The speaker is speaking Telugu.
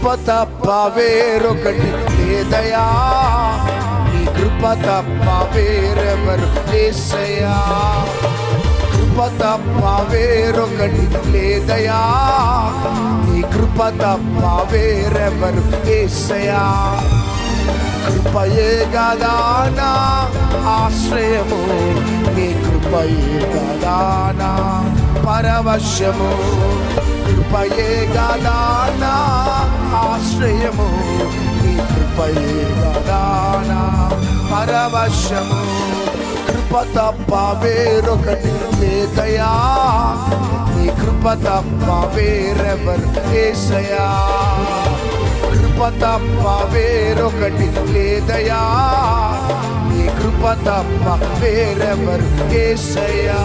తప్ప వేరొకటి లేదయా, నీ కృప తప్ప వేరెవరు యేసయ్యా. కృప తప్ప వేరొకటి లేదయా, నీ కృప తప్ప వేరెవరు యేసయ్యా. కృపయే గదా నా ఆశ్రయము, నీ కృపయే గదా నా పరవశము. కృపయే గదా నా ఆశ్రయము, నీ కృపయే గదా నా పరవశము. కృప తప్ప వేరొకటి లేదయా, నీ కృప తప్ప వేరెవరు యేసయ్యా. కృప తప్ప వేరొకటి లేదయా, నీ కృప తప్ప వేరెవరు యేసయ్యా.